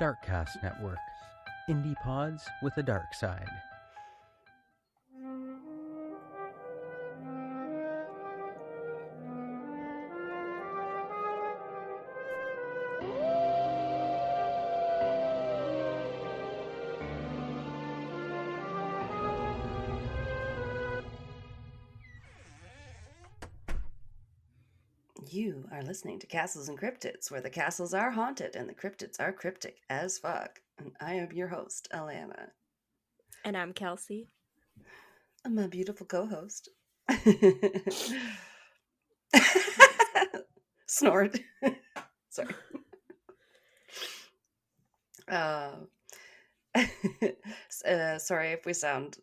Darkcast Network. Indie pods with a dark side. You are listening to Castles and Cryptids, where the castles are haunted and the cryptids are cryptic as fuck. And I am your host, Alanna. And I'm Kelsey. I'm a beautiful co-host. Snort. Sorry. Sorry if we sound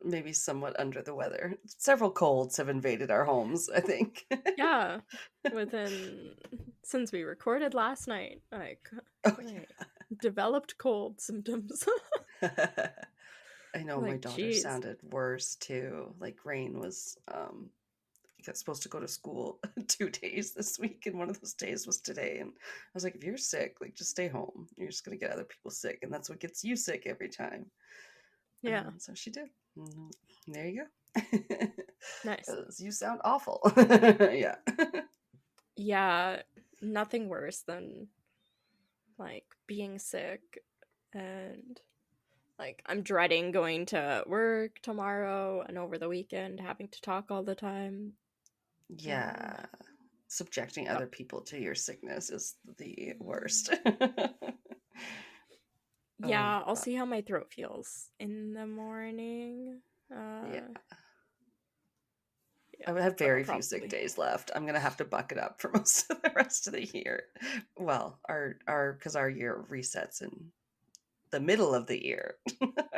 maybe somewhat under the weather. Several colds have invaded our homes, I think. Yeah, since we recorded last night, I developed cold symptoms. I know my daughter sounded worse too. Like Rain was supposed to go to school 2 days this week, and one of those days was today. And I was like, if you're sick, like just stay home. You're just gonna get other people sick, and that's what gets you sick every time. Yeah. So she did. There you go. Nice. You sound awful. Yeah. Yeah, nothing worse than like being sick and like I'm dreading going to work tomorrow and over the weekend having to talk all the time. Yeah. Subjecting other people to your sickness is the worst. Yeah, I'll see how my throat feels in the morning. Yeah. I would have very few sick days left. I'm gonna have to buck it up for most of the rest of the year. Well, because our year resets in the middle of the year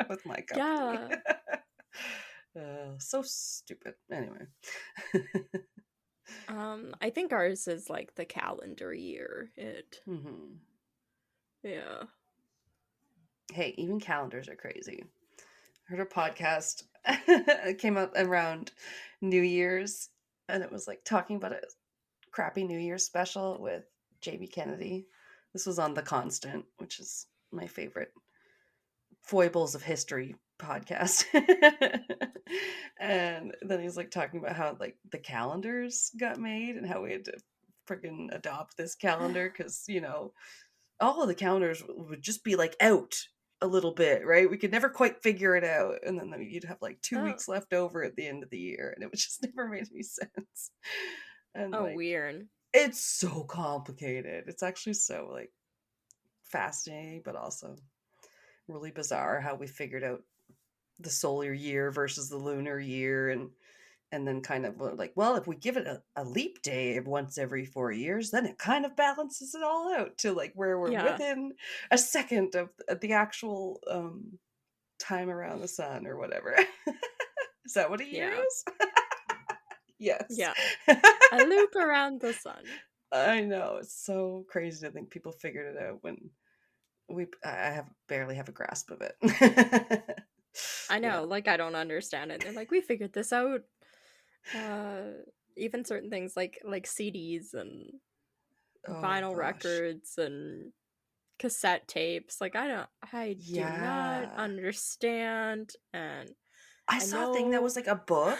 with my company. Yeah. So stupid. Anyway. I think ours is like the calendar year. Yeah. Hey, even calendars are crazy. I heard a podcast. It came out around New Year's, and it was like talking about a crappy New Year's special with Jamie Kennedy. This was on The Constant, which is my favorite foibles of history podcast. And then he's like talking about how like the calendars got made and how we had to freaking adopt this calendar because all of the calendars would just be like out a little bit, right? We could never quite figure it out, and then you'd have like 2 weeks left over at the end of the year, and it would just never made any sense. And weird. It's so complicated. It's actually so like fascinating, but also really bizarre how we figured out the solar year versus the lunar year, and then kind of like, well, if we give it a leap day once every 4 years, then it kind of balances it all out to like where we're within a second of the actual time around the sun or whatever. Is that what a year is? Yes. Yeah. A loop around the sun. I know. It's so crazy to think people figured it out when I barely have a grasp of it. I know, like I don't understand it. They're like, we figured this out. Even certain things like CDs and vinyl records and cassette tapes. Like I do not understand. And I saw a thing that was like a book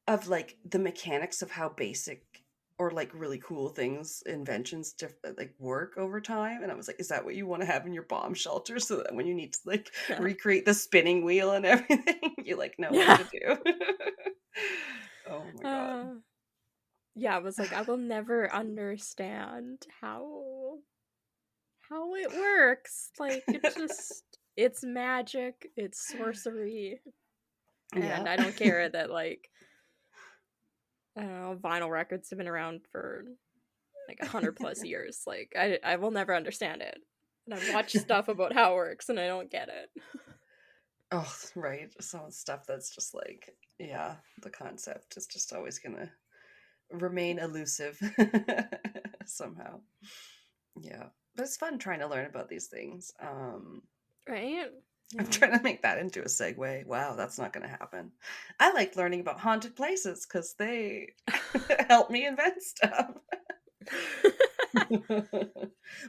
of like the mechanics of how basic or like really cool things, inventions like work over time, and I was like, is that what you want to have in your bomb shelter so that when you need to like recreate the spinning wheel and everything, you like know what to do? Oh my god. Yeah, I was like, I will never understand how it works. Like it's magic, it's sorcery. And I don't care that like I don't know, vinyl records have been around for like 100+ years. Like I will never understand it. And I've watched stuff about how it works and I don't get it. Oh, right. Some stuff that's just like, yeah, the concept is just always gonna remain elusive somehow. Yeah. But it's fun trying to learn about these things. Right? I'm trying to make that into a segue. Wow, that's not going to happen. I like learning about haunted places because they help me invent stuff.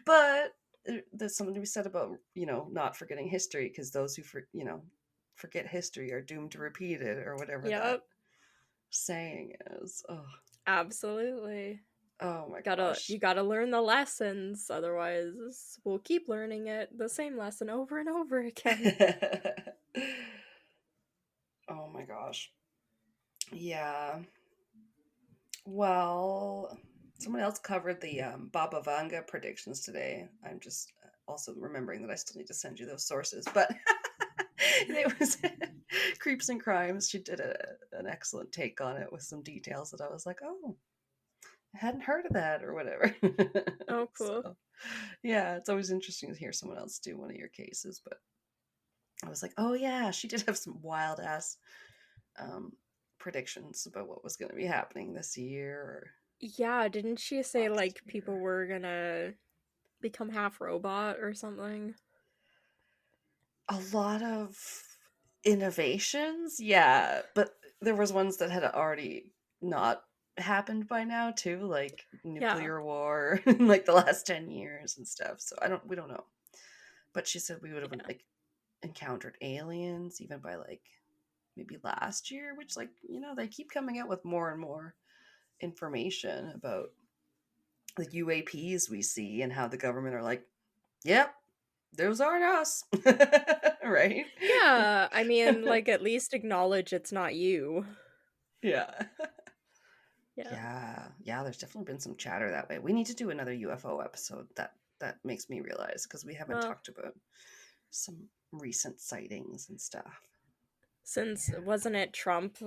But there's something to be said about, not forgetting history, because those who forget history are doomed to repeat it, or whatever that Yep. saying is. Oh, Absolutely. oh my You gosh. gotta learn the lessons, otherwise we'll keep learning the same lesson over and over again. Oh my gosh. Yeah. Well, someone else covered the Baba Vanga predictions today. I'm just also remembering that I still need to send you those sources, but it was Creeps and Crimes. She did an excellent take on it with some details that I was like, oh, I hadn't heard of that, or whatever. Oh, cool. So, yeah, it's always interesting to hear someone else do one of your cases, but I was like, oh yeah, she did have some wild ass um, predictions about what was going to be happening this year or Yeah, didn't she say last like year. people were gonna become half robot or something? A lot of innovations, yeah, but there was ones that had already not happened by now too, like Yeah, nuclear war in like the last 10 years and stuff. So we don't know. But she said we would have yeah. like encountered aliens even by like maybe last year, which like, they keep coming out with more and more information about the UAPs we see and how the government are like, yep, those aren't us. Right? Yeah, I mean, like, at least acknowledge it's not you. Yeah. Yeah. Yeah, there's definitely been some chatter that way. We need to do another UFO episode. That makes me realize, because we haven't Well, talked about some recent sightings and stuff. since wasn't it Trump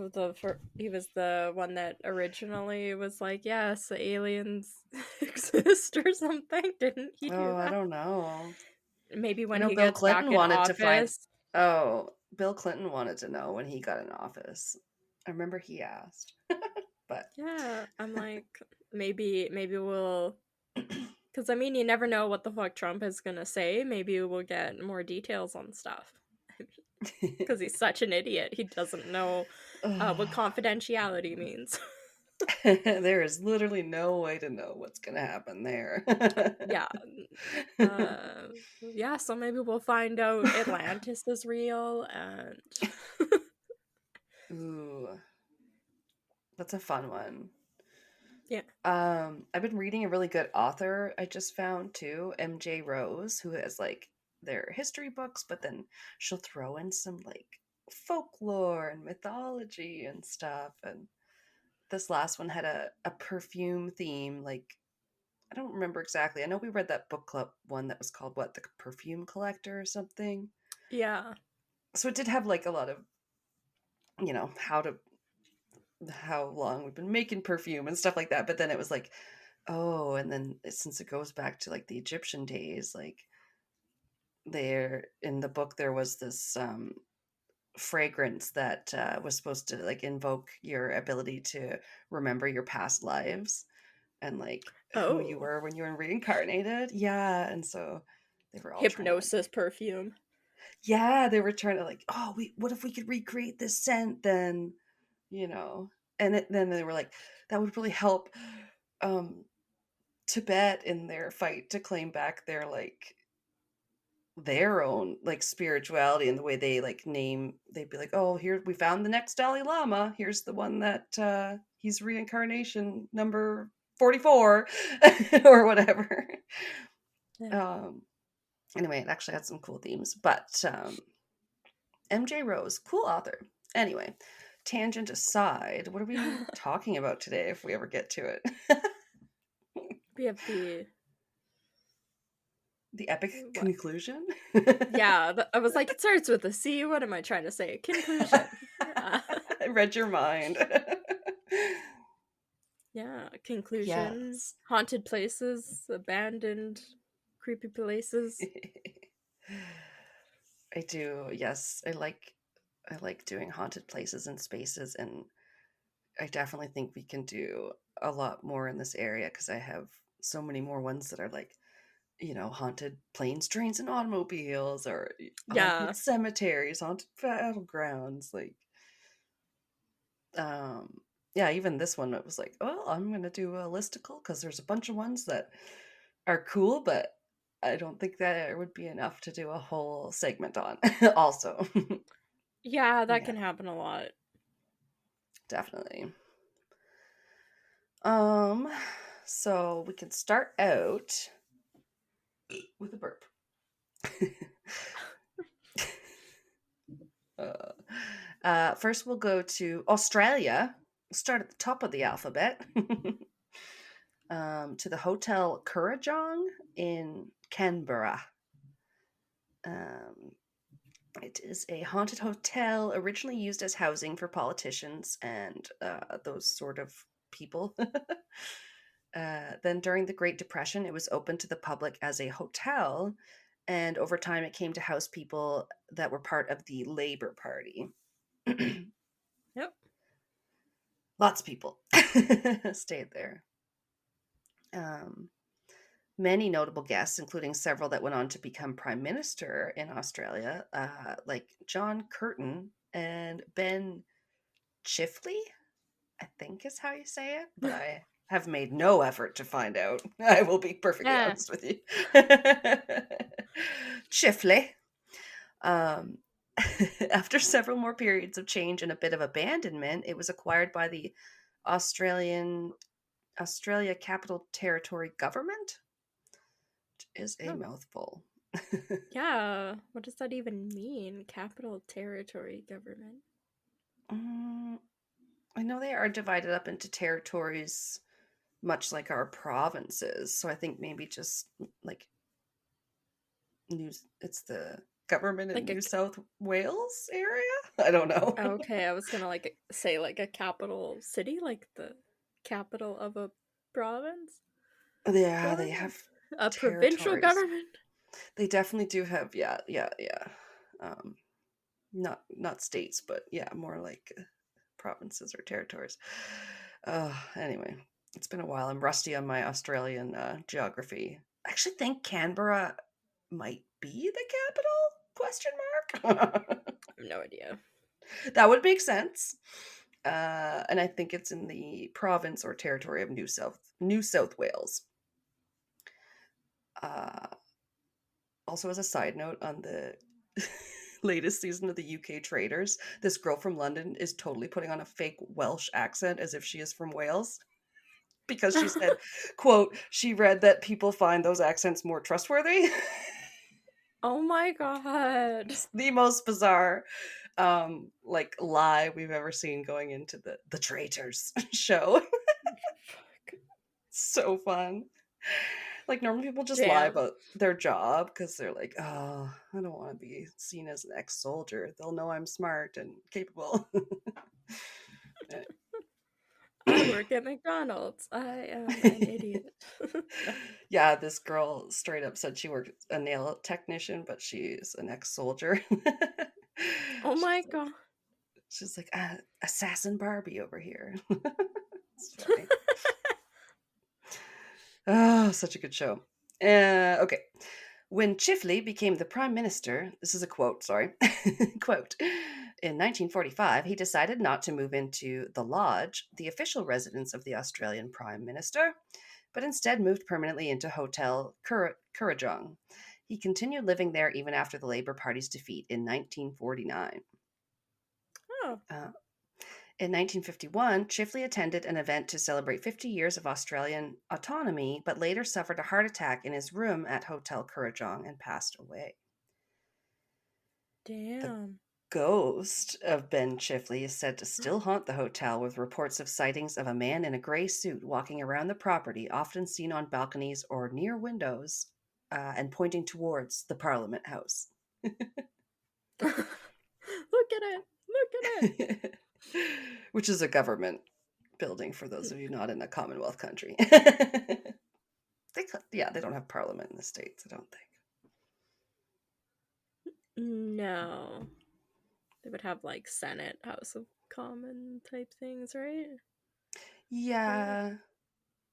he was the one that originally was like, yes, the aliens exist or something? Didn't he do Oh, I that? don't know. Maybe I when know he Bill gets back Clinton in wanted to find. office. Oh, Bill Clinton wanted to know when he got in office. I remember he asked, but Yeah, I'm like, maybe we'll, because I mean, you never know what the fuck Trump is gonna say. Maybe we'll get more details on stuff. Because he's such an idiot. He doesn't know what oh, confidentiality means. there is literally no way to know what's going to happen there. Yeah. Uh, yeah, so maybe we'll find out Atlantis is real and. Ooh, that's a fun one. Yeah. I've been reading a really good author I just found too, MJ Rose, who has like their history books, but then she'll throw in some like folklore and mythology and stuff. And this last one had a perfume theme. Like, I don't remember exactly. I know we read that book club one that was called what, The Perfume Collector or something. Yeah. So it did have like a lot of, how long we've been making perfume and stuff like that. But then it was like, oh, and then since it goes back to like the Egyptian days, like there in the book there was this fragrance that was supposed to like invoke your ability to remember your past lives and like who you Oh. were when you were reincarnated. Yeah, and so they were all trying to like, Hypnosis perfume. yeah, they were trying to like, oh, what if we could recreate this scent then, you know? And then they were like, that would really help um Tibet in their fight to claim back their own like spirituality, and the way they like they'd be like, oh, here we found the next Dalai Lama, here's the one that he's reincarnation number 44 or whatever. Yeah. um anyway, it actually had some cool themes, but MJ Rose, cool author. Anyway, tangent aside, what are we talking about today if we ever get to it? We have the. The epic What? conclusion. Yeah, I was like, it starts with a C. What am I trying to say? Conclusion. Yeah. I read your mind. Yeah, conclusion. Yes. Haunted places, abandoned, creepy places. I do. Yes. I like doing haunted places and spaces, and I definitely think we can do a lot more in this area because I have so many more ones that are like, haunted planes, trains, and automobiles, or Yeah. haunted cemeteries, haunted battlegrounds, like um yeah, even this one, it was like, oh, I'm gonna do a listicle because there's a bunch of ones that are cool, but I don't think that it would be enough to do a whole segment on. Also, Yeah, that yeah, can happen a lot. definitely. So we can start out with a burp. First, we'll go to Australia. We'll start at the top of the alphabet. To the Hotel Kurrajong in Canberra. Um, it is a haunted hotel originally used as housing for politicians and those sort of people. Then, during the Great Depression, it was open to the public as a hotel, and over time, it came to house people that were part of the Labour Party. Yep. Lots of people stayed there. Um, Many notable guests, including several that went on to become prime minister in Australia, like John Curtin and Ben Chifley, I think is how you say it, but I have made no effort to find out. I will be perfectly Yeah. honest with you. Chifley. Um, After several more periods of change and a bit of abandonment, it was acquired by the Australia Capital Territory Government, which is a Oh. mouthful. Yeah. What does that even mean? Capital Territory Government. Mm, I know they are divided up into territories, much like our provinces. So I think maybe just like it's the government in Like a New South Wales area. I don't know. okay, I was gonna like say like a capital city, like the capital of a province. Yeah, they Government? have A provincial territories. government? They definitely do have. Yeah, yeah, yeah. Um, not states, but yeah, more like provinces or territories. Anyway, it's been a while. I'm rusty on my Australian geography. I actually think Canberra might be the capital? Question mark. I have no idea. That would make sense. And I think it's in the province or territory of New South Wales. Uh, Also, as a side note, on the latest season of the UK Traders, this girl from London is totally putting on a fake Welsh accent as if she is from Wales because she said, quote, she read that people find those accents more trustworthy. Oh my god. It's the most bizarre like lie we've ever seen going into the Traitors show. Fuck. So fun. Like normally people just lie Damn. about their job because they're like, oh, I don't want to be seen as an ex-soldier. They'll know I'm smart and capable. I work at McDonald's. I am an idiot. No. Yeah, this girl straight up said she worked a nail technician, but she's an ex-soldier. Oh she's my like, god. she's like assassin Barbie over here. It's funny. Oh, such a good show. Okay. When Chifley became the prime minister, this is a quote, sorry, quote, in 1945, he decided not to move into the Lodge, the official residence of the Australian prime minister, but instead moved permanently into Hotel Kurrajong. He continued living there even after the Labour Party's defeat in 1949. Oh, Uh, In 1951, Chifley attended an event to celebrate 50 years of Australian autonomy, but later suffered a heart attack in his room at Hotel Kurrajong and passed away. The damn. ghost of Ben Chifley is said to still haunt the hotel, with reports of sightings of a man in a gray suit walking around the property, often seen on balconies or near windows, and pointing towards the Parliament House. Look at it. Look at it. Which is a government building for those of you not in a Commonwealth country. They don't have parliament in the States, I don't think. No. They would have like Senate, House of Common type things, right? Yeah,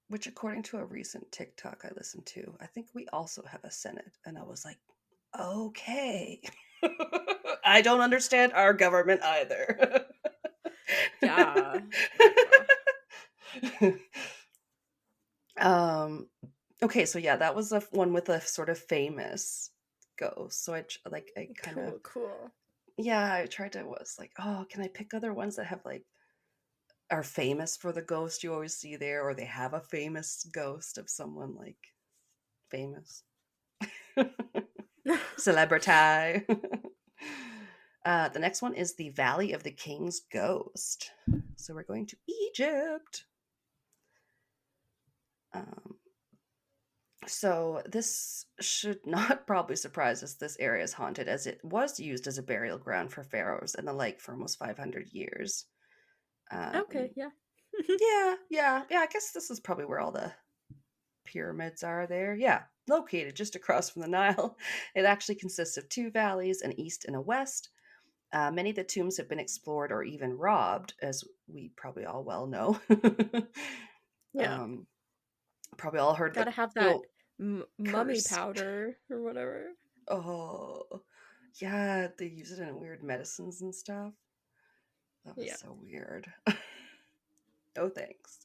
which according to a recent TikTok I listened to, I think we also have a Senate. And I was like, okay. I don't understand our government either. Yeah. um Okay, so yeah, that was the one with a sort of famous ghost. So I kind of, Cool, cool. yeah, I tried to was like, oh, can I pick other ones that have like are famous for the ghost you always see there, or they have a famous ghost of someone like famous celebrity. The next one is the Valley of the King's Ghost. So we're going to Egypt. Um, so this should not probably surprise us. This area is haunted as it was used as a burial ground for pharaohs and the like for almost 500 years. Okay, Um, yeah. yeah. I guess this is probably where all the pyramids are there. Yeah, located just across from the Nile. It actually consists of two valleys, an east and a west. Many of the tombs have been explored or even robbed, as we probably all well know. Yeah. um, Probably all heard Gotta the have that old mummy curse. powder or whatever. Oh, yeah, they use it in weird medicines and stuff. That was Yeah. so weird. No thanks.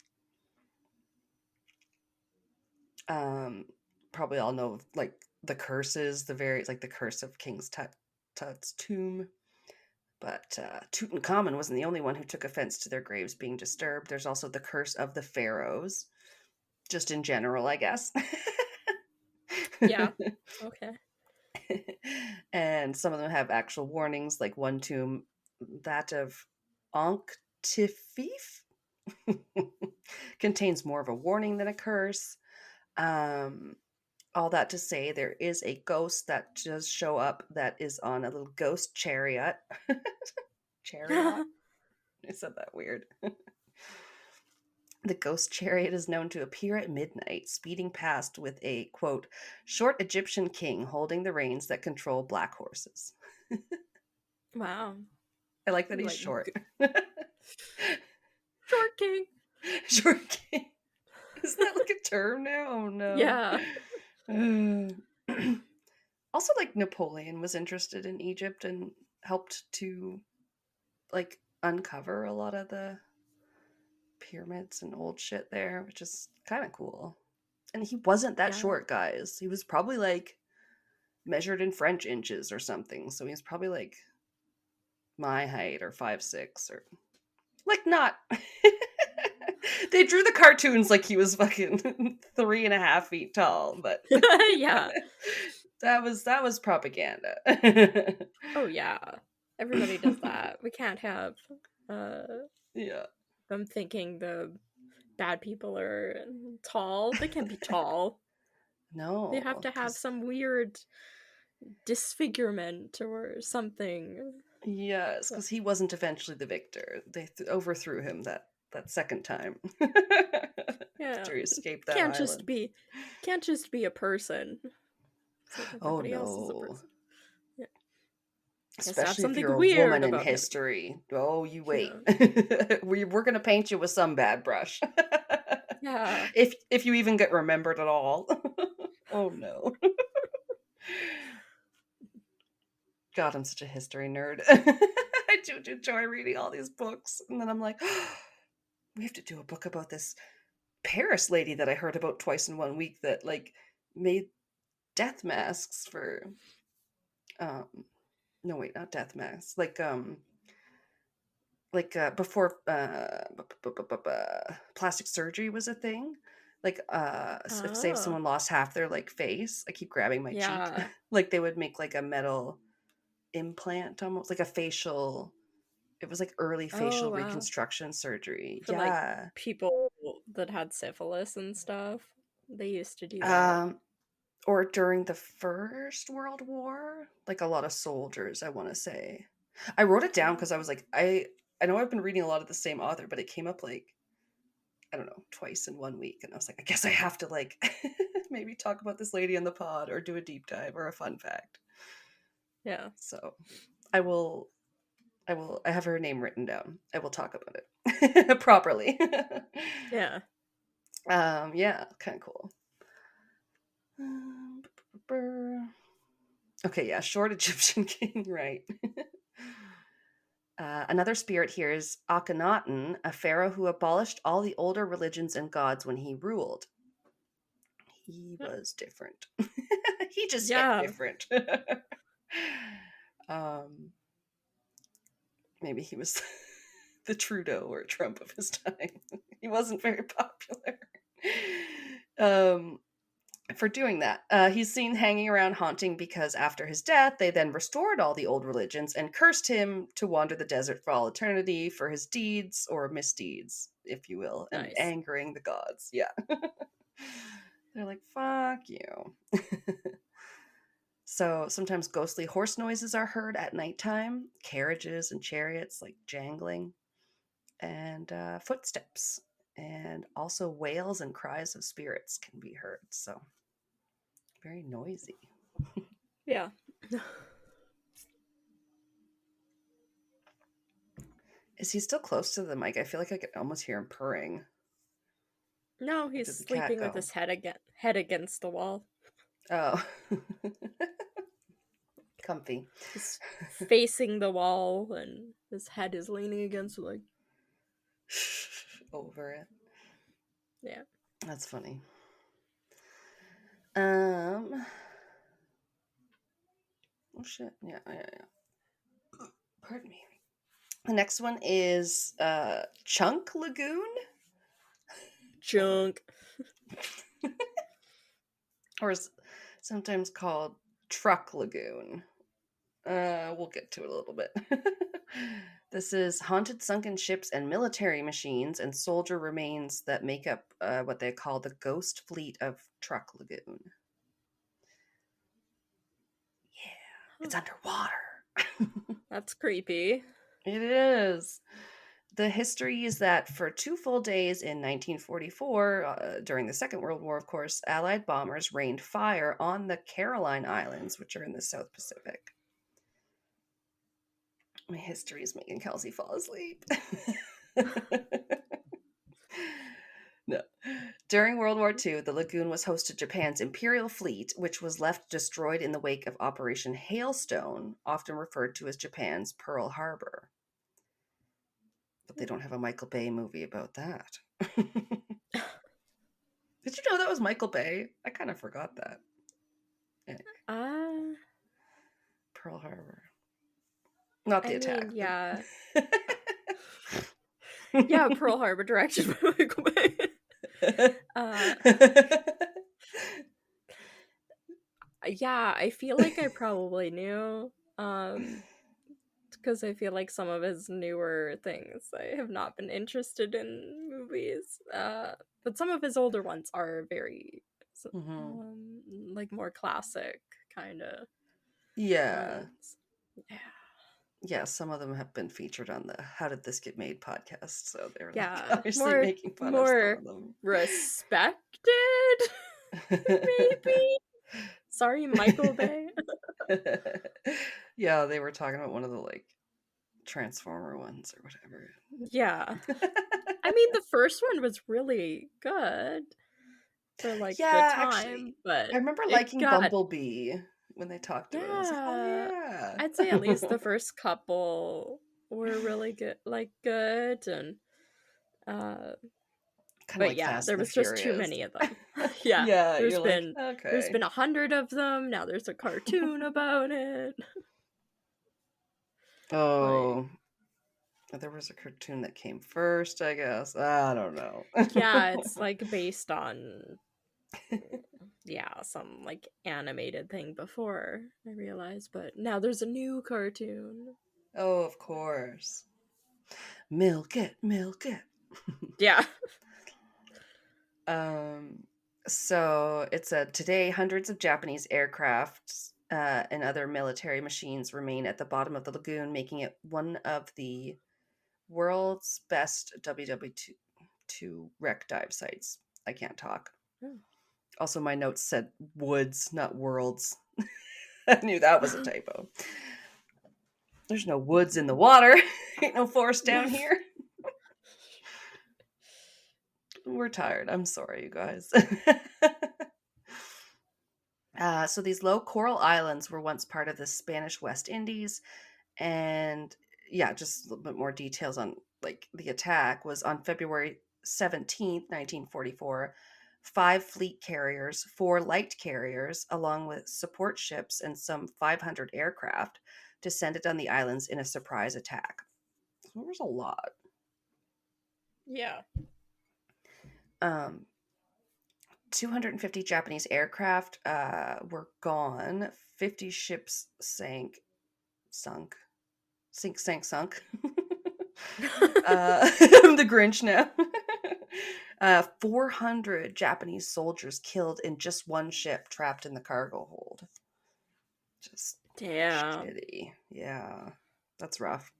Um, Probably all know like the curses, the very like the curse of King's Tut's tomb. But Tutankhamun wasn't the only one who took offense to their graves being disturbed. There's also the curse of the pharaohs, just in general, I guess. Yeah. Okay. And some of them have actual warnings, like one tomb, that of Ankh Tifif, contains more of a warning than a curse. Um, all that to say, there is a ghost that does show up that is on a little ghost chariot. Chariot? I said that weird. The ghost chariot is known to appear at midnight, speeding past with a, quote, short Egyptian king holding the reins that control black horses. Wow. I like that he's Like short. short king. Short king. Isn't that like a term now? Oh no. Yeah. Also, like Napoleon was interested in Egypt and helped to like uncover a lot of the pyramids and old shit there, which is kind of cool. And he wasn't that Yeah. short, guys. He was probably like measured in French inches or something. So he was probably like my height or 5'6" or like not. They drew the cartoons like he was fucking 3.5 feet tall, but Yeah. that was propaganda. Oh yeah. Everybody does that. We can't have uh Yeah. them thinking the bad people are tall. They can't be tall. They have No, to have because some weird disfigurement or something. yes, So, because he wasn't eventually the victor. They overthrew him that second time yeah. after he escaped that Can't just island. be can't just be a person. It's like Oh everybody else is a no. person. Yeah. Has to have Especially if something you're a woman weird in about him. history. Oh, you wait. Yeah. We're gonna paint you with some bad brush. Yeah. If you even get remembered at all. Oh no. God, I'm such a history nerd. I do enjoy reading all these books. And then I'm like, we have to do a book about this Paris lady that I heard about twice in 1 week that like made death masks for um no wait, not death masks. Before plastic surgery was a thing. Like if say if Oh. someone lost half their like face, I keep grabbing my cheek. Yeah. Like they would make like a metal implant, almost like a facial. It was like early Oh facial wow. reconstruction surgery. For like Yeah. people that had syphilis and stuff. They used to do that. Um, or during the First World War, like a lot of soldiers, I want to say. I wrote it down because I was like, I know I've been reading a lot of the same author, but it came up like I don't know twice in 1 week, and I was like, I guess I have to like maybe talk about this lady on the pod or do a deep dive or a fun fact. Yeah. So I will I have her name written down. I will talk about it properly. Yeah. Yeah, kind of cool. Okay, yeah, short Egyptian king, right. Another spirit here is Akhenaten, a pharaoh who abolished all the older religions and gods when he ruled. he was different. He just hit Yeah. different. um, maybe he was the Trudeau or Trump of his time. He wasn't very popular. For doing that. He's seen hanging around haunting because after his death, they then restored all the old religions and cursed him to wander the desert for all eternity for his deeds or misdeeds, if you will, and Nice. angering the gods. Yeah. They're like, fuck you. So sometimes ghostly horse noises are heard at nighttime, carriages and chariots like jangling, and footsteps. And also wails and cries of spirits can be heard. So very noisy. Yeah. Is he still close to the mic? I feel like I could almost hear him purring. No, Or he's did the cat sleeping with go? his head against the wall. Oh. Comfy. He's facing the wall and his head is leaning against it, like, Over it. yeah. That's funny. Oh shit. Yeah. Pardon me. The next one is Chunk Lagoon, Junk. or is sometimes called Truck Lagoon. We'll get to it a little bit. This is haunted sunken ships and military machines and soldier remains that make up what they call the ghost fleet of Truck Lagoon. Yeah, it's underwater. That's creepy. It is. The history is that for 2 full days in 1944, during the Second World War, of course, Allied bombers rained fire on the Caroline Islands, which are in the South Pacific. My history is making Kelsey fall asleep. No. During World War II, the lagoon was host to Japan's Imperial Fleet, which was left destroyed in the wake of Operation Hailstone, often referred to as Japan's Pearl Harbor. But they don't have a Michael Bay movie about that. Did you know that was Michael Bay? I kind of forgot that. Anyway. Pearl Harbor. Not the attack. Mean, yeah. Yeah, Pearl Harbor, directed by Michael Bay. Yeah, I feel like I probably knew. Because I feel like some of his newer things I have not been interested in movies. But some of his older ones are very like more classic kind of yeah ones. Yeah, some of them have been featured on the How Did This Get Made podcast, so they're like obviously making fun of some of them. Respected, maybe. Sorry, Michael Bay. Yeah, they were talking about one of the like Transformer ones or whatever. Yeah. I mean, the first one was really good for like the time, actually, but I remember liking Bumblebee when they talked about it. I was like, oh yeah. I'd say at least the first couple were really good, and but yeah, there was just too many of them. Yeah, there's been 100 of them. Now there's a cartoon about it. Oh, there was a cartoon that came first, I guess. I don't know. Yeah, it's like based on some like animated thing before, I realized, but now there's a new cartoon. Oh, of course. Milk it. Yeah. So it said today hundreds of Japanese aircraft and other military machines remain at the bottom of the lagoon, making it one of the world's best WW2 wreck dive sites. I can't talk. Also, my notes said woods, not worlds. I knew that was a typo. There's no woods in the water. Ain't no forest down here. We're tired. I'm sorry, you guys. So these low coral islands were once part of the Spanish West Indies. And yeah, just a little bit more details on like the attack was on February 17th, 1944. 5 fleet carriers, 4 light carriers, along with support ships and some 500 aircraft, descended on the islands in a surprise attack. So there was a lot. Yeah. 250 Japanese aircraft were gone. 50 ships sunk. Sunk. I'm the Grinch now. 400 Japanese soldiers killed in just one ship trapped in the cargo hold. Just Damn. shitty. Yeah, that's rough.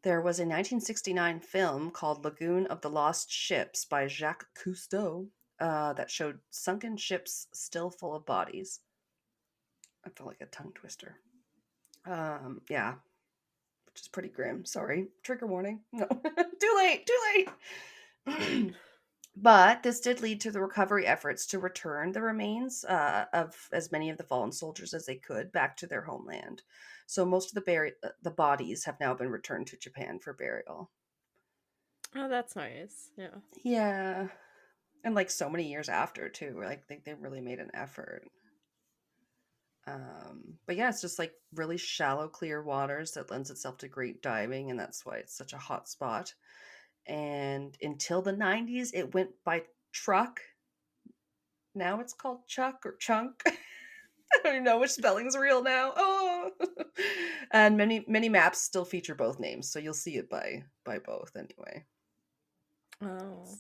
There was a 1969 film called Lagoon of the Lost Ships by Jacques Cousteau that showed sunken ships still full of bodies. I felt like a tongue twister. Yeah, which is pretty grim. Sorry. Trigger warning. No. Too late. But this did lead to the recovery efforts to return the remains of as many of the fallen soldiers as they could back to their homeland. So most of the bodies have now been returned to Japan for burial. Oh, that's nice. Yeah. Yeah. And like so many years after too. Like they really made an effort. But yeah, it's just like really shallow, clear waters that lends itself to great diving, and that's why it's such a hot spot. And until the 90s, it went by truck. Now it's called Chuck or Chunk. I don't even know which spelling's real now. Oh, and many maps still feature both names, so you'll see it by both anyway. Oh.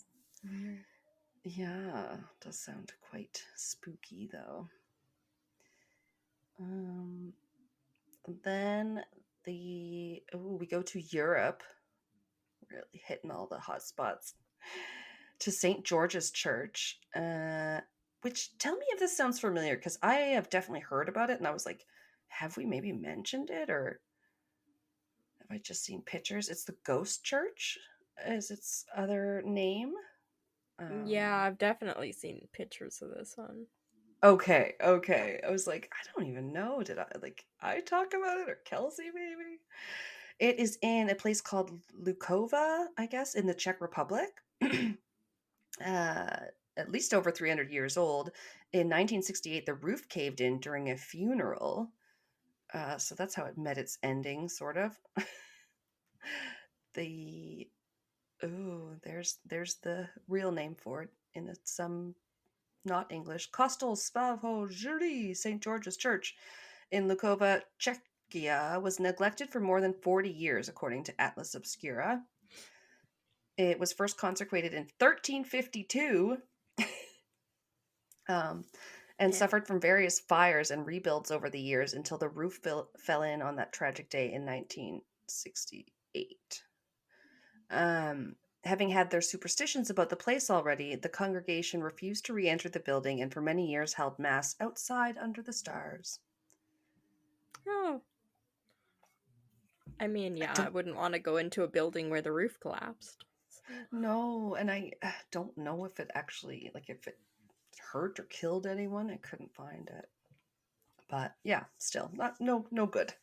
Yeah, does sound quite spooky though. Then we go to Europe, really hitting all the hot spots, to St. George's Church, which, tell me if this sounds familiar, because I have definitely heard about it, and I was like, have we maybe mentioned it, or have I just seen pictures? It's the Ghost Church, is its other name. Yeah, I've definitely seen pictures of this one. Okay. I was like, I don't even know. Did I talk about it, or Kelsey maybe? It is in a place called Lukova, I guess, in the Czech Republic. At least over 300 years old. In 1968, the roof caved in during a funeral. So that's how it met its ending, sort of. There's the real name for it in some not English. Kostel Spavo Jury St. George's Church in Lukova, Czechia was neglected for more than 40 years, according to Atlas Obscura. It was first consecrated in 1352 and suffered from various fires and rebuilds over the years until the roof fell in on that tragic day in 1968. Having had their superstitions about the place already, the congregation refused to re-enter the building and for many years held mass outside under the stars. Oh. I mean, yeah, I wouldn't want to go into a building where the roof collapsed. So. No, and I don't know if it actually, if it hurt or killed anyone. I couldn't find it. But yeah, still, no good.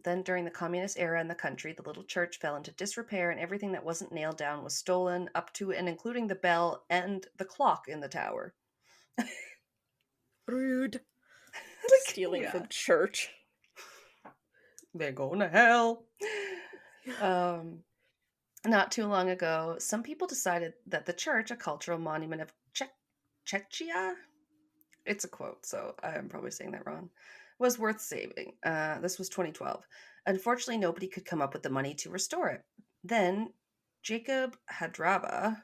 Then during the communist era in the country, the little church fell into disrepair and everything that wasn't nailed down was stolen, up to and including the bell and the clock in the tower. Rude. Stealing from church. They're going to hell. Not too long ago, some people decided that the church, a cultural monument of Czechia, it's a quote, so I'm probably saying that wrong, was worth saving. This was 2012. Unfortunately, nobody could come up with the money to restore it. Then Jacob Hadrava,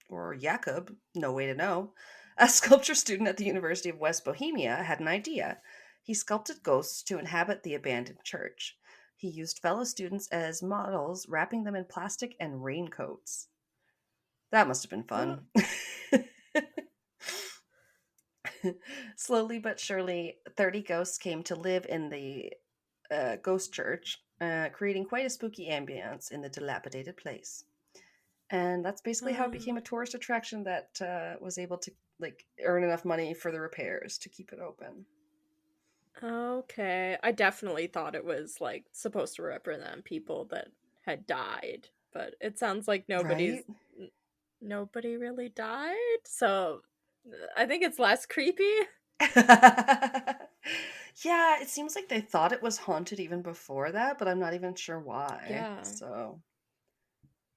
or Jakob, no way to know, a sculpture student at the University of West Bohemia, had an idea. He sculpted ghosts to inhabit the abandoned church. He used fellow students as models, wrapping them in plastic and raincoats. That must have been fun. Slowly but surely, 30 ghosts came to live in the ghost church, creating quite a spooky ambience in the dilapidated place. And that's basically how it became a tourist attraction that was able to earn enough money for the repairs to keep it open. Okay. I definitely thought it was supposed to represent people that had died, but it sounds like nobody's nobody really died, so I think it's less creepy. Yeah, it seems like they thought it was haunted even before that, but I'm not even sure why. Yeah. So,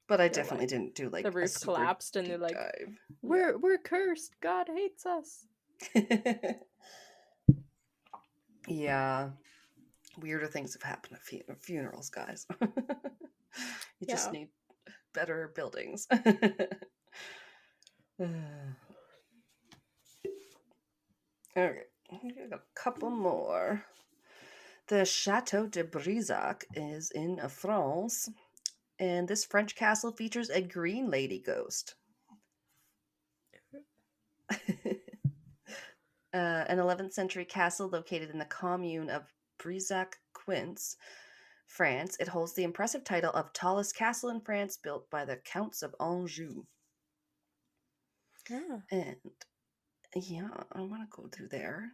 but I They're definitely like, didn't do the like a roof super collapsed and they're deep like, dive. we're cursed. God hates us. Yeah. Yeah. Weirder things have happened at funerals, guys. You just Yeah. need better buildings. Okay, I got a couple more. The Chateau de Brisac is in France, and this French castle features a green lady ghost. An 11th century castle located in the commune of Brisac, Quince, France. It holds the impressive title of tallest castle in France built by the Counts of Anjou. Yeah. And yeah, I want to go through there.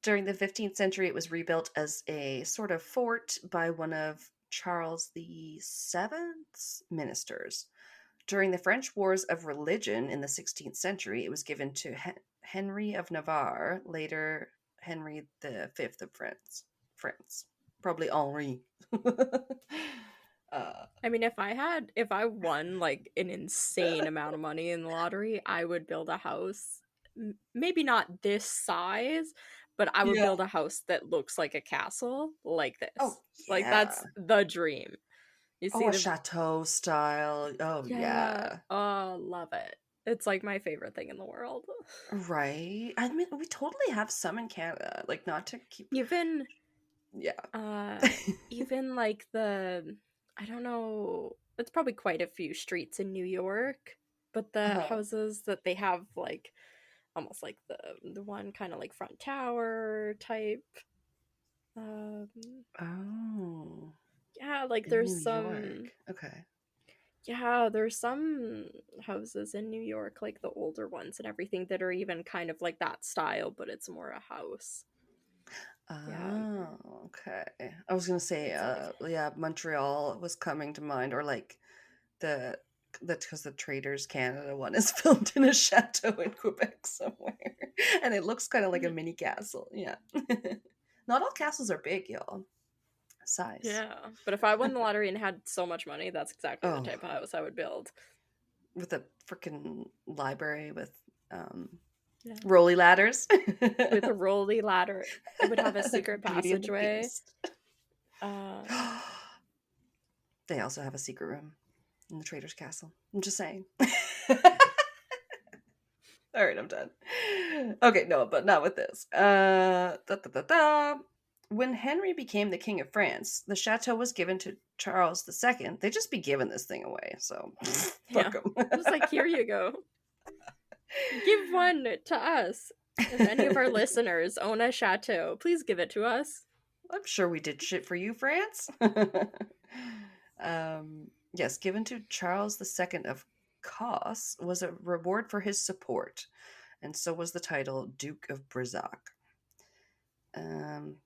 During the 15th century, it was rebuilt as a sort of fort by one of Charles VII's ministers. During the French Wars of Religion in the 16th century, it was given to Henry of Navarre, later Henry V of France. Probably Henri. I mean, if I won like an insane amount of money in the lottery, I would build a house. Maybe not this size, but I would Yeah. build a house that looks like a castle like Oh, this. Like, yeah. that's the dream. You Oh, see a the chateau style. Oh, Yeah. yeah. Oh, love it. It's like my favorite thing in the world. Right. I mean, we totally have some in Canada. Like, not to keep. Even Yeah. uh even like I don't know, it's probably quite a few streets in New York, but the Uh-huh. houses that they have like almost like the one kind of like front tower type. Um Oh, yeah, like in New York. Okay. there's some houses in New York, like the older ones and everything, that are even kind of like that style, but it's more a house. Yeah, Oh, okay. I was gonna say, it's like yeah, Montreal was coming to mind, or like the because the Traders Canada one is filmed in a chateau in Quebec somewhere, and it looks kind of like a mini castle. Yeah. Not all castles are big, y'all. Size. yeah, but if I won the lottery and had so much money, that's exactly the Oh, type of house I would build. with a freaking library with um Yeah. rolly ladders. With a rolly ladder. It would have a Like secret Beauty and the passageway. Beast. Uh, They also have a secret room in the Trader's Castle. I'm just saying. All right, I'm done. Okay, no, but not with this. When Henry became the King of France, the chateau was given to Charles II. They just be giving this thing away, so yeah. fuck them. Just like, here you go. Give one to us. If any of our listeners own a chateau, please give it to us. I'm sure we did shit for you, France. Yes, given to Charles II of Cos was a reward for his support, and so was the title Duke of Brisac. Um,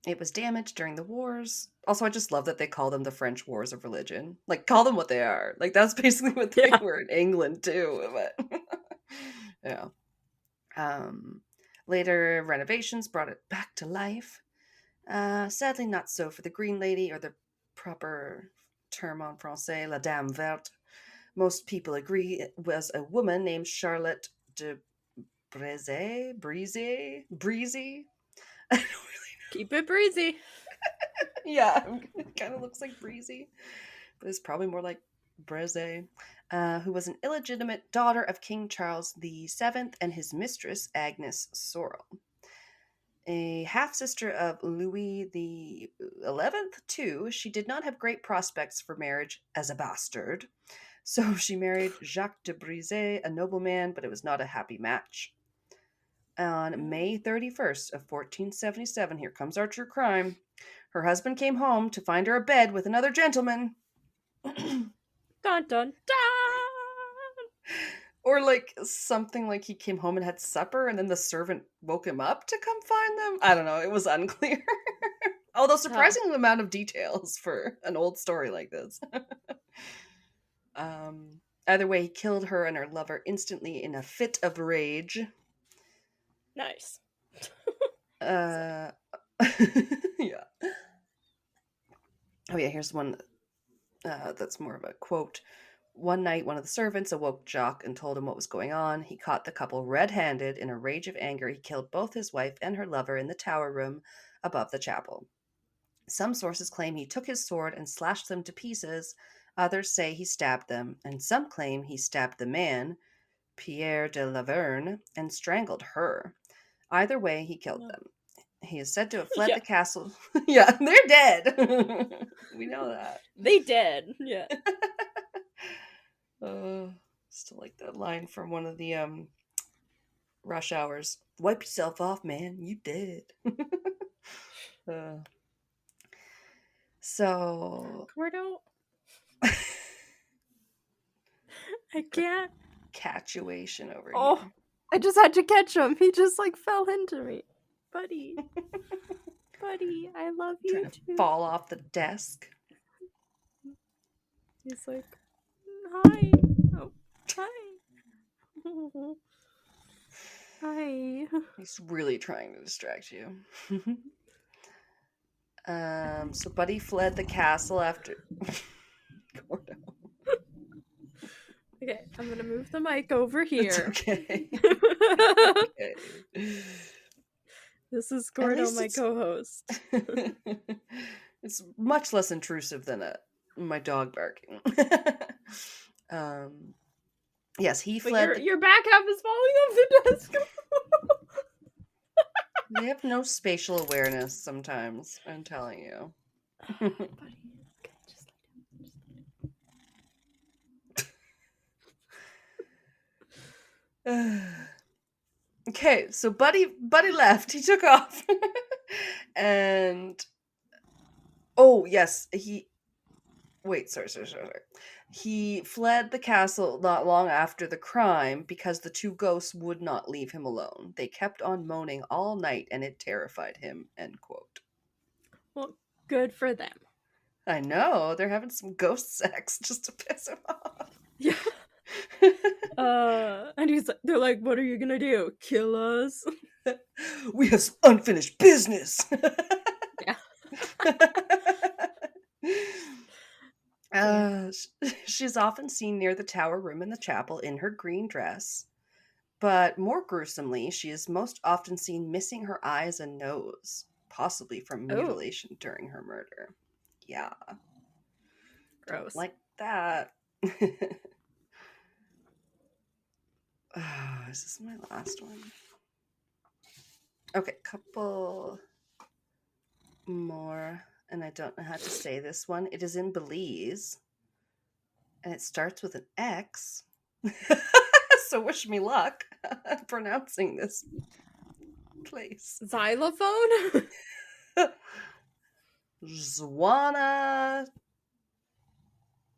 it was damaged during the wars. Also, I just love that they call them the French Wars of Religion. Like, call them what they are. Like, that's basically what they Yeah. were in England too. But yeah. Later renovations brought it back to life. Sadly, not so for the Green Lady, or the proper term en français, La Dame Verte. Most people agree it was a woman named Charlotte de Breezy. I don't Keep it breezy. really Yeah, it kind of looks like Breezy, but it's probably more like Breze, who was an illegitimate daughter of King Charles VII and his mistress, Agnes Sorrel. A half sister of Louis XI, too, she did not have great prospects for marriage as a bastard. So she married Jacques de Brizay, a nobleman, but it was not a happy match. On May 31st of 1477, here comes our true crime. Her husband came home to find her abed with another gentleman. Dun dun dun! Or like something like he came home and had supper and then the servant woke him up to come find them. I don't know. It was unclear. Although Huh. surprising amount of details for an old story like this. Either way, he killed her and her lover instantly in a fit of rage. Nice. Yeah. Oh yeah, here's one that's more of a quote. One night, one of the servants awoke Jock and told him what was going on. He caught the couple red-handed. In a rage of anger, he killed both his wife and her lover in the tower room above the chapel. Some sources claim he took his sword and slashed them to pieces. Others say he stabbed them, and some claim he stabbed the man, Pierre de Laverne, and strangled her. Either way, he killed them. He is said to have fled Yeah. the castle. Yeah, they're dead. We know that. They did. Yeah. Still like that line from one of the Rush Hours. Wipe yourself off, man. You dead. So Gordo. I can't. Catchuation over Oh, here. I just had to catch him. He just like fell into me. Buddy. Buddy, I love you Trying to too. fall off the desk. He's like, hi. Oh, hi. Hi. He's really trying to distract you. So Buddy fled the castle after Gordo. Okay, I'm gonna move the mic over here. Okay. Okay. This is Gordo, my it's- co-host. It's much less intrusive than my dog barking. Yes, he But fled. your back half is falling off the desk. They have no spatial awareness sometimes, I'm telling you. Buddy, okay, just lay down. Okay, so Buddy left. He took off. And oh, yes, sorry. He fled the castle not long after the crime because the two ghosts would not leave him alone. They kept on moaning all night and it terrified him, end quote. Well, good for them. I know, they're having some ghost sex just to piss him off. Yeah. And they're like, what are you gonna do? Kill us? We have some unfinished business. Yeah. She's often seen near the tower room in the chapel in her green dress. But more gruesomely, she is most often seen missing her eyes and nose, possibly from mutilation during her murder. Yeah. Gross. Don't like that. Is this my last one? Okay, couple more. And I don't know how to say this one. It is in Belize. And it starts with an X. So wish me luck pronouncing this place. Xylophone?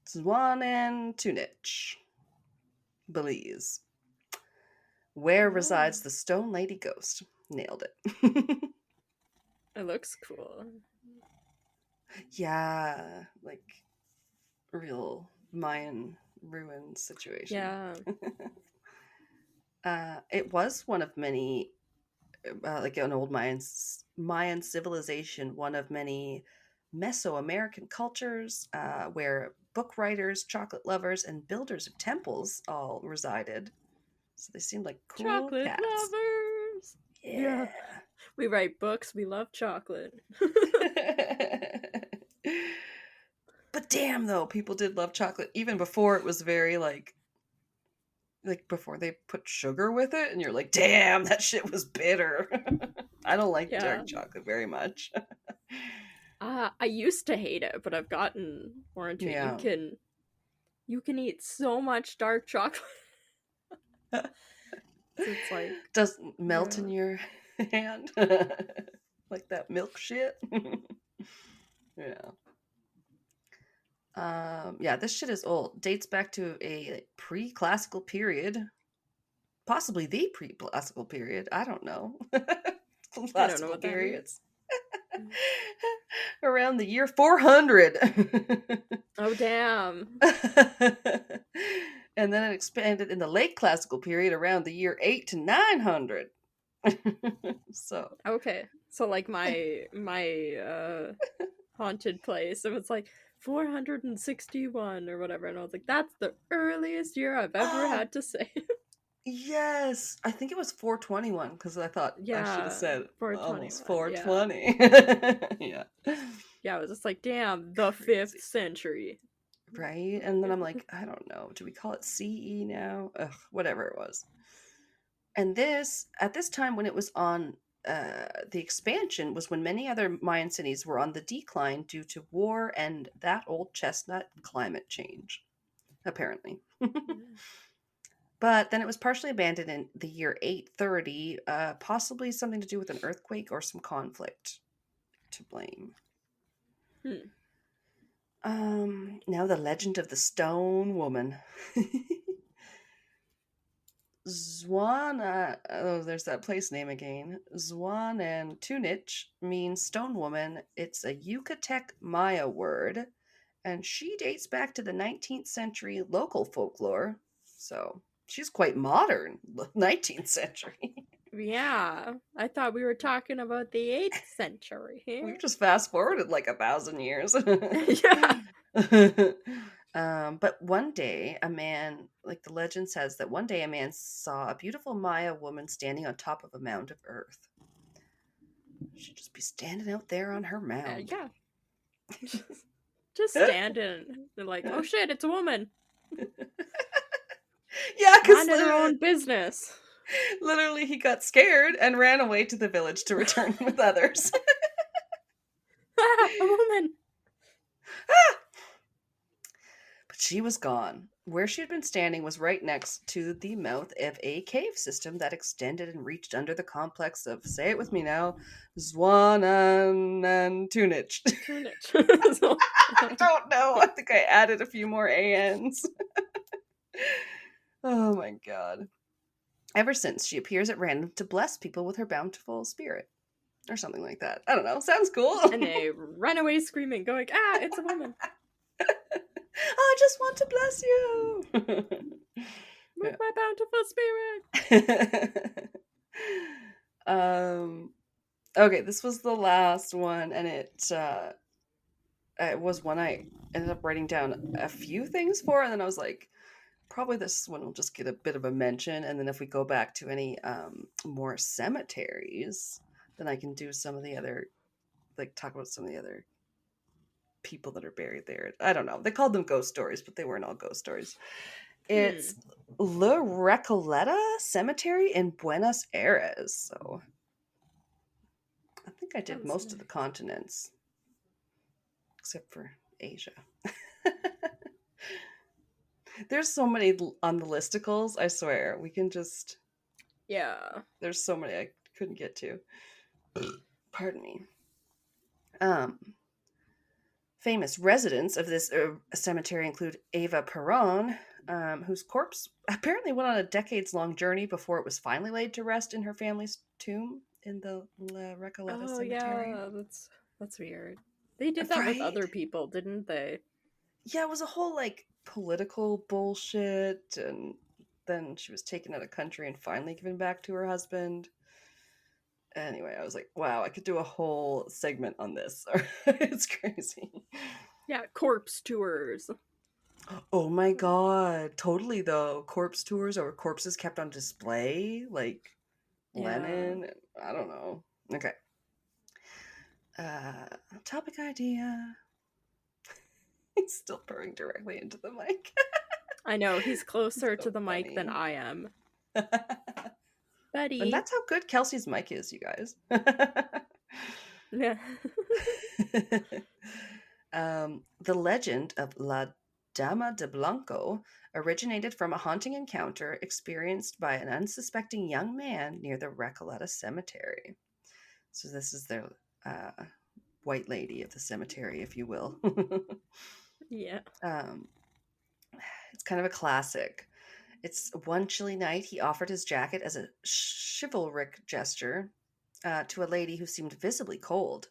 Zwanen-Tunich, Belize. Where resides the Stone Lady Ghost? Nailed it. It looks cool. Yeah, like real Mayan ruin situation. Yeah. It was one of many, like an old Mayan civilization, one of many Mesoamerican cultures where book writers, chocolate lovers, and builders of temples all resided. So they seemed like cool Chocolate cats. lovers. Yeah. We write books. We love chocolate. But damn, though, people did love chocolate even before it was very like before they put sugar with it, and you're like, damn, that shit was bitter. I don't like dark chocolate very much. I used to hate it, but I've gotten more into it. You can eat so much dark chocolate. It's like doesn't melt in your hand like that milk shit. Yeah, this shit is old. Dates back to a pre-classical period, possibly the pre-classical period. I don't know. Classical periods. around the year 400. Oh, damn. And then it expanded in the late classical period around the year 8 to 900. So, Okay. So like my haunted place, it was like 461 or whatever, and I was like, that's the earliest year I've ever oh, had to say. yes. I think it was 421 because I thought I should have Yeah, said almost 421. Yeah. 420. Yeah. Yeah, I was just like, damn, the 5th Crazy. century. Right? And then I'm like, I don't know. Do we call it CE now? Ugh, whatever it was. And this, at this time when it was on the expansion, was when many other Mayan cities were on the decline due to war and that old chestnut climate change, apparently. But then it was partially abandoned in the year 830, possibly something to do with an earthquake or some conflict to blame. Hmm. Now the legend of the stone woman. Zwana, oh, there's that place name again. Zwanan Tunich means stone woman. It's a Yucatec Maya word, and she dates back to the 19th century local folklore. So she's quite modern, 19th century. Yeah, I thought we were talking about the 8th century We've here. just fast forwarded like 1,000 years. Yeah. But one day, a man, like the legend says, that one day a man saw a beautiful Maya woman standing on top of a mound of earth. She'd just be standing out there on her mound. Yeah. Just standing. They're like, oh shit, it's a woman. Yeah, because Minding her own business. literally he got scared and ran away to the village to return with others. A woman. But she was gone. Where she had been standing was right next to the mouth of a cave system that extended and reached under the complex of, say it with me now, Zwanan and Tunich. I don't know. I think I added a few more ANs. Oh my god. Ever since, she appears at random to bless people with her bountiful spirit. Or something like that. I don't know. Sounds cool. And they run away screaming, going, ah, it's a woman. I just want to bless you. With my bountiful spirit. Okay, this was the last one, and it was one I ended up writing down a few things for, and then I was like, probably this one will just get a bit of a mention, and then if we go back to any more cemeteries, then I can do some of the other, like talk about some of the other people that are buried there. I don't know. They called them ghost stories, but they weren't all ghost stories. It's La Recoleta Cemetery in Buenos Aires. So I think I did most of the continents, except for Asia. There's so many on the listicles, I swear. We can just... Yeah. There's so many I couldn't get to. Pardon me. Famous residents of this cemetery include Eva Perón, whose corpse apparently went on a decades-long journey before it was finally laid to rest in her family's tomb in the La Recoleta Cemetery. Yeah, that's weird. They did that with other people, didn't they? Yeah, it was a whole like political bullshit, and then she was taken out of country and finally given back to her husband. Anyway, I was like, wow, I could do a whole segment on this. It's crazy. Yeah, corpse tours. Oh my god, totally though. Corpse tours or corpses kept on display, like Lenin. I don't know. Okay. Topic idea. He's still purring directly into the mic. I know, he's closer So to the funny. mic than I am. Buddy. And that's how good Kelsey's mic is, you guys. Yeah. The legend of La Dama de Blanco originated from a haunting encounter experienced by an unsuspecting young man near the Recoleta Cemetery. So this is their white lady of the cemetery, if you will. Yeah. It's kind of a classic. It's one chilly night, he offered his jacket as a chivalric gesture to a lady who seemed visibly cold.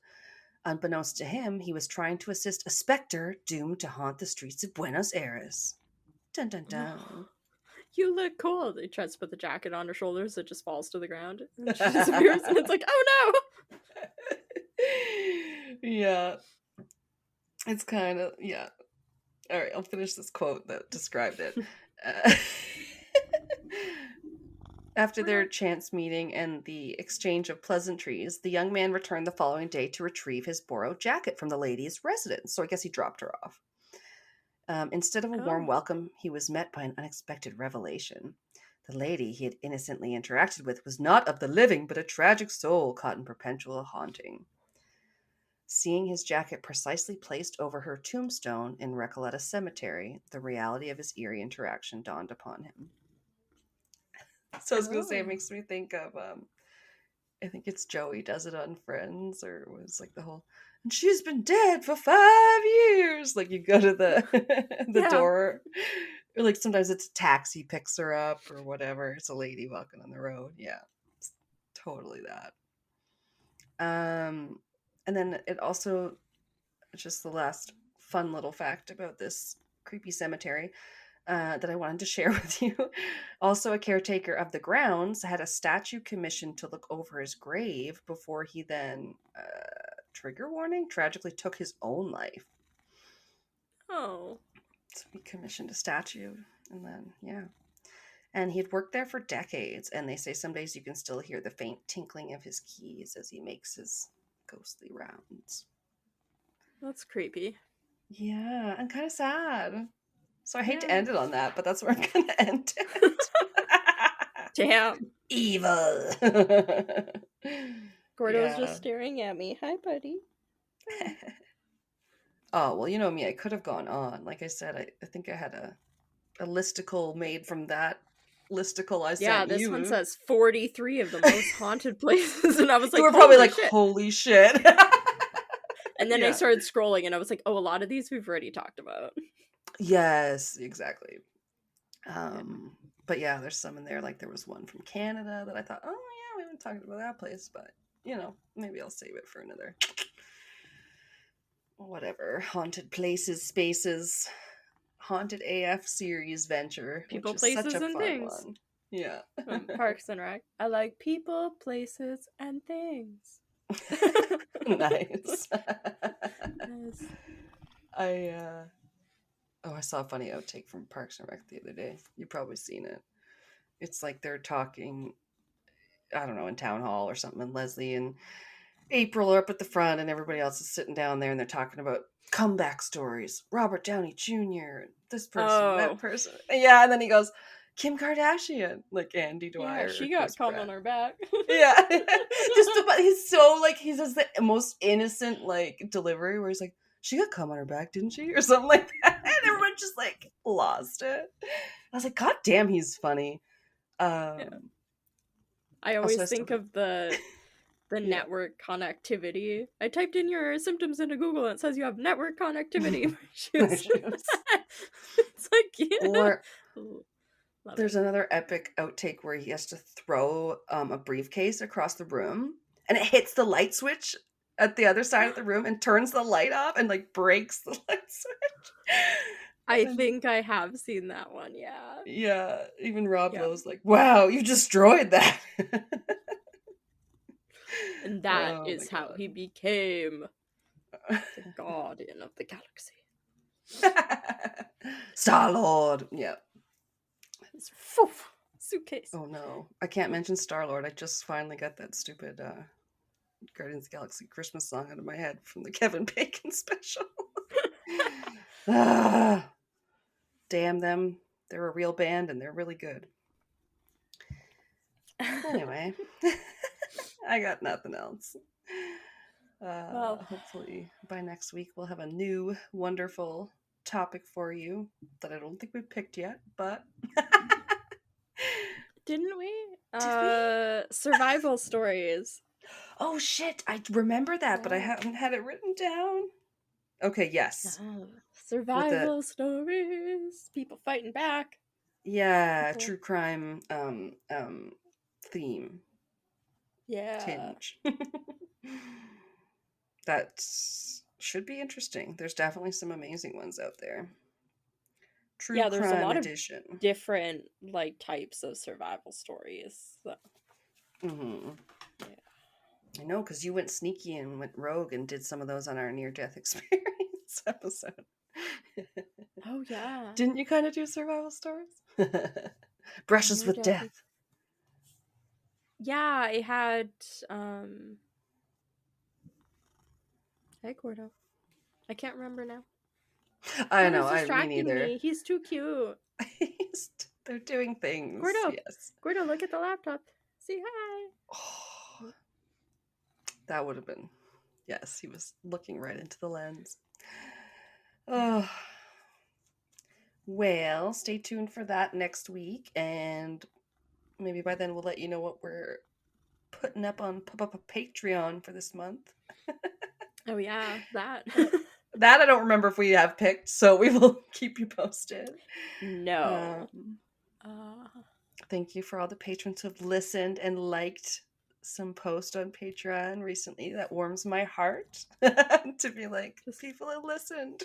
Unbeknownst to him, he was trying to assist a specter doomed to haunt the streets of Buenos Aires. Dun dun dun. You look cool. He tries to put the jacket on her shoulders. It just falls to the ground. And she disappears. And it's like, oh no! Yeah. It's kind of, yeah. All right, I'll finish this quote that described it. After their chance meeting and the exchange of pleasantries, the young man returned the following day to retrieve his borrowed jacket from the lady's residence. So I guess he dropped her off. Instead of a warm welcome, he was met by an unexpected revelation. The lady he had innocently interacted with was not of the living, but a tragic soul caught in perpetual haunting. Seeing his jacket precisely placed over her tombstone in Recoleta Cemetery, the reality of his eerie interaction dawned upon him. So I was going to say, it makes me think of, I think it's Joey does it on Friends, or it was like the whole, and she's been dead for 5 years. Like you go to the door, or like sometimes it's a taxi picks her up or whatever. It's a lady walking on the road. Yeah, it's totally that. And then it also, just the last fun little fact about this creepy cemetery that I wanted to share with you. Also, a caretaker of the grounds had a statue commissioned to look over his grave before he then, trigger warning, tragically took his own life. Oh. So he commissioned a statue, and then, yeah. And he had worked there for decades, and they say some days you can still hear the faint tinkling of his keys as he makes his ghostly rounds. That's creepy. Yeah, and kind of sad. So I hate to end it on that, but that's where I'm going to end it. Damn. Evil. Gordo's just staring at me. Hi, buddy. Oh, well, you know me. I could have gone on. Like I said, I think I had a listicle made from that listicle I sent you. Yeah, this one says 43 of the most haunted places. And I was like, you were probably like, shit. holy shit. And then I started scrolling and I was like, oh, a lot of these we've already talked about. Yes, exactly. But yeah, there's some in there. Like there was one from Canada that I thought, oh yeah, we haven't talked about that place, but you know, maybe I'll save it for another whatever haunted places, spaces, haunted AF series venture. People, which is places, such a and fun things. One. Yeah. Parks and Rec. I like people, places, and things. Nice. Yes. I saw a funny outtake from Parks and Rec the other day. You've probably seen it. It's like they're talking, I don't know, in town hall or something, and Leslie and April are up at the front and everybody else is sitting down there and they're talking about comeback stories. Robert Downey Jr., this person, that person. Yeah, and then he goes, Kim Kardashian, like Andy Dwyer. Yeah, she got cum on her back. Yeah. He's so like, he says the most innocent like delivery where he's like, she got cum on her back, didn't she? Or something like that. And everyone just like lost it. I was like, God damn, he's funny. I always think of the network connectivity. I typed in your symptoms into Google and it says you have network connectivity. It's like, yeah. Or there's another epic outtake where he has to throw a briefcase across the room and it hits the light switch at the other side of the room and turns the light off and like breaks the light switch. I think I have seen that one, yeah. Yeah, even Rob Lowe's like, wow, you destroyed that. And that is how he became the guardian of the galaxy. Star-Lord. Yeah. Suitcase. Oh no, I can't mention Star-Lord. I just finally got that stupid Guardians of the Galaxy Christmas song out of my head from the Kevin Bacon special. Damn them. They're a real band and they're really good. Anyway, I got nothing else. Well, hopefully by next week we'll have a new wonderful topic for you that I don't think we picked yet, but Didn't we? Survival stories. Oh shit, I remember that, but I haven't had it written down. Okay, yes. Survival stories. People fighting back. Yeah, true crime theme. Yeah. Tinge. That should be interesting. There's definitely some amazing ones out there. True Yeah, there's a crime lot of edition. different like types of survival stories. So, Mm-hmm. yeah. I know, because you went sneaky and went rogue and did some of those on our near-death experience episode. Oh yeah. Didn't you kind of do survival stories? Brushes with Near-death death. Yeah, I had um Hey Gordo. I can't remember now. I know, Gordo's me distracting neither. me. He's too cute. They're doing things, Gordo. yes. Gordo, look at the laptop. Say hi. Oh, that would have been, yes, he was looking right into the lens. Oh, well, stay tuned for that next week, and maybe by then we'll let you know what we're putting up on Patreon for this month. Oh yeah, that. That I don't remember if we have picked, so we will keep you posted. No. Thank you for all the patrons who have listened and liked some post on Patreon recently. That warms my heart to be like, people have listened.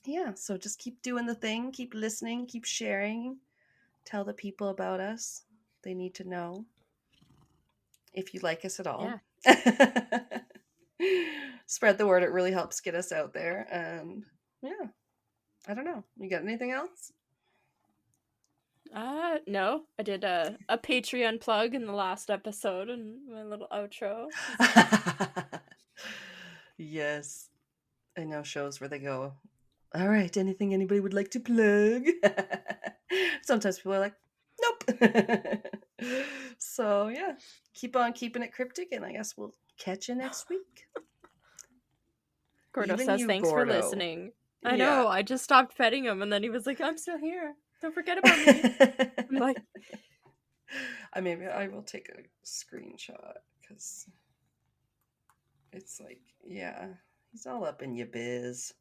Yeah, so just keep doing the thing, keep listening, keep sharing, tell the people about us. They need to know if you like us at all. Yeah. Spread the word. It really helps get us out there. And yeah, I don't know. You got anything else? No. I did a Patreon plug in the last episode and my little outro. Yes. I know shows where they go, all right, anything anybody would like to plug? Sometimes people are like, nope. So yeah, keep on keeping it cryptic, and I guess we'll catch you next week. Gordo Even says you, thanks for Gordo. listening. I Yeah. know, I just stopped petting him and then he was like, I'm still here. Don't forget about me. I'm like, I will take a screenshot because it's like, yeah, he's all up in your biz.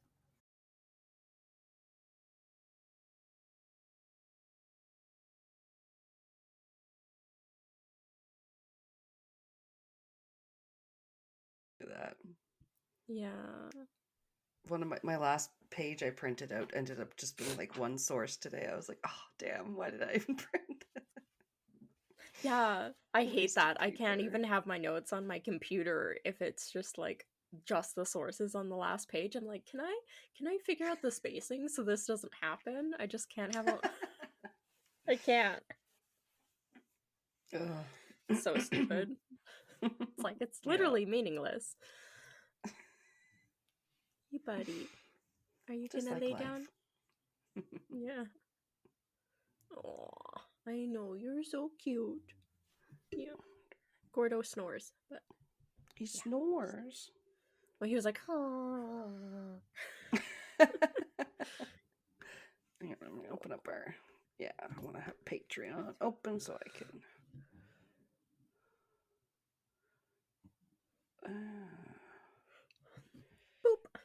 That. yeah. One of my last page I printed out ended up just being like one source today. I was like, oh damn, why did I even print that? Yeah, I hate Wasted that. I can't paper. even have my notes on my computer if it's just like just the sources on the last page. I'm like, can I figure out the spacing so this doesn't happen? I just can't have a I can't. Ugh. So stupid. It's like it's Yeah. literally meaningless. Hey buddy, are you Just gonna like lay life. down? Yeah. Aw, I know, you're so cute. Yeah. Gordo snores, but He snores. well, he was like, oh. Here, let me open up our. Yeah, I want to have Patreon open so I can. Boop.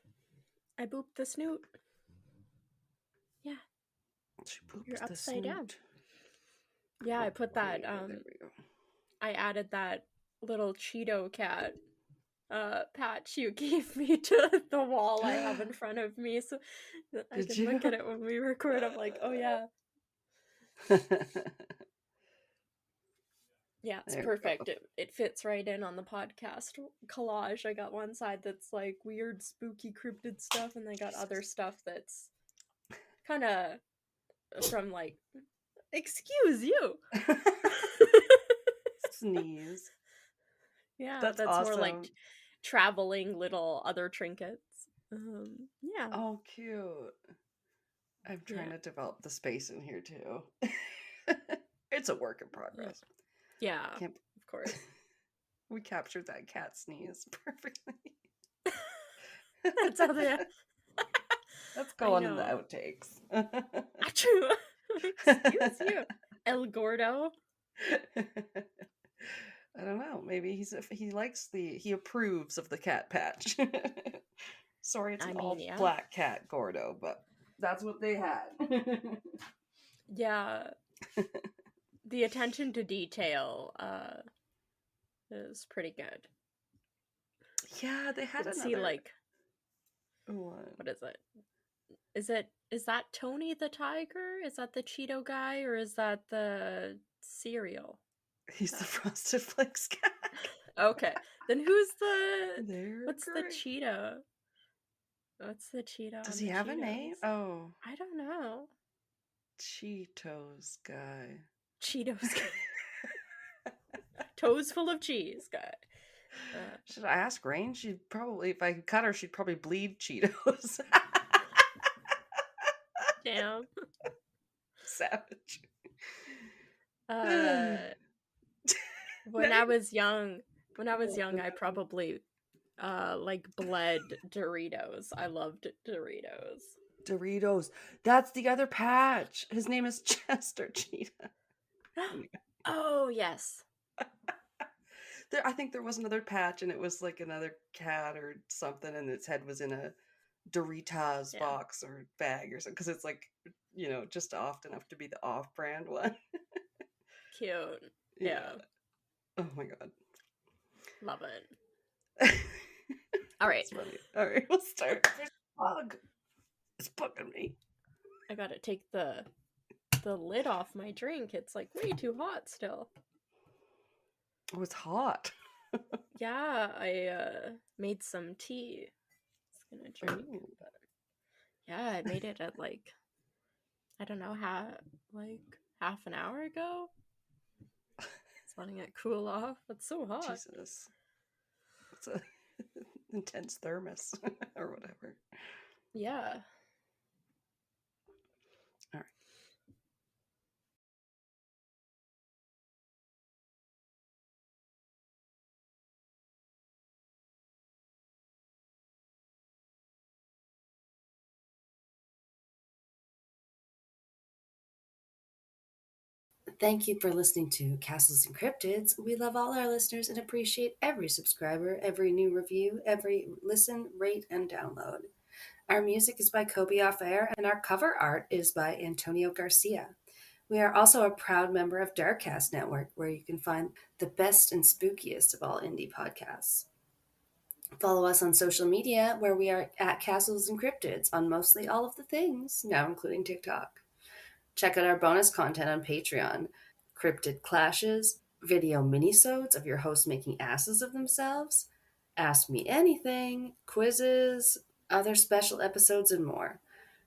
I booped the snoot. Yeah. She poops You're the upside down. snoot. Yeah, I put that. There we go. I added that little Cheeto cat patch you gave me to the wall I have in front of me, so that I can look at it when we record. I'm like, oh yeah. Yeah, it's perfect. It fits right in on the podcast collage. I got one side that's like weird, spooky, cryptid stuff, and I got other stuff that's kind of from like, excuse you. Sneeze. Yeah, That's that's awesome. more like traveling little other trinkets. Yeah. Oh, cute. I'm trying to develop the space in here too. It's a work in progress. Yeah, of course. We captured that cat sneeze perfectly. That's how they. Let's go on in the outtakes. Achoo! Excuse you, El Gordo. I don't know. Maybe he approves of the cat patch. Sorry, it's all black cat Gordo, but that's what they had. Yeah. The attention to detail is pretty good. Yeah, they had Didn't see another like one. what is it? Is that Tony the Tiger? Is that the Cheeto guy, or is that the cereal? He's the Frosted Flakes guy. Okay, then who's the They're what's the great. Cheeto? What's the Cheeto Does on he the have a name? Cheetos? Oh, I don't know. Cheetos guy. Cheetos guy. Toes full of cheese guy. Should I ask Rain? She'd probably, if I could cut her, she'd probably bleed Cheetos. Damn. Savage. When I was young, I probably like bled Doritos. I loved Doritos. Doritos. That's the other patch. His name is Chester Cheetah. Oh yes. I think there was another patch, and it was like another cat or something, and its head was in a Doritos box or bag or something, because it's like, just off enough to be the off-brand one. Cute. Yeah. Oh my god. Love it. All right. That's funny. All right, we'll start. There's a bug. It's bugging me. I gotta take the lid off my drink. It's like way too hot still. Oh, it's hot. Yeah, I made some tea. I was gonna drink, but yeah, I made it at like I don't know half an hour ago. It's letting it cool off. It's so hot. Jesus, it's a intense thermos or whatever. Yeah. All right. Thank you for listening to Castles and Cryptids. We love all our listeners and appreciate every subscriber, every new review, every listen, rate, and download. Our music is by Kobe Off Air, and our cover art is by Antonio Garcia. We are also a proud member of Darkcast Network, where you can find the best and spookiest of all indie podcasts. Follow us on social media, where we are at Castles and Cryptids on mostly all of the things, now including TikTok. Check out our bonus content on Patreon. Cryptid clashes, video minisodes of your host making asses of themselves, Ask Me Anything, quizzes, other special episodes, and more.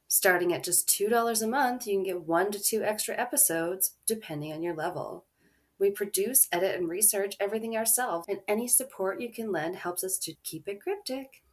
Starting at just $2 a month, you can get 1 to 2 extra episodes, depending on your level. We produce, edit, and research everything ourselves, and any support you can lend helps us to keep it cryptic.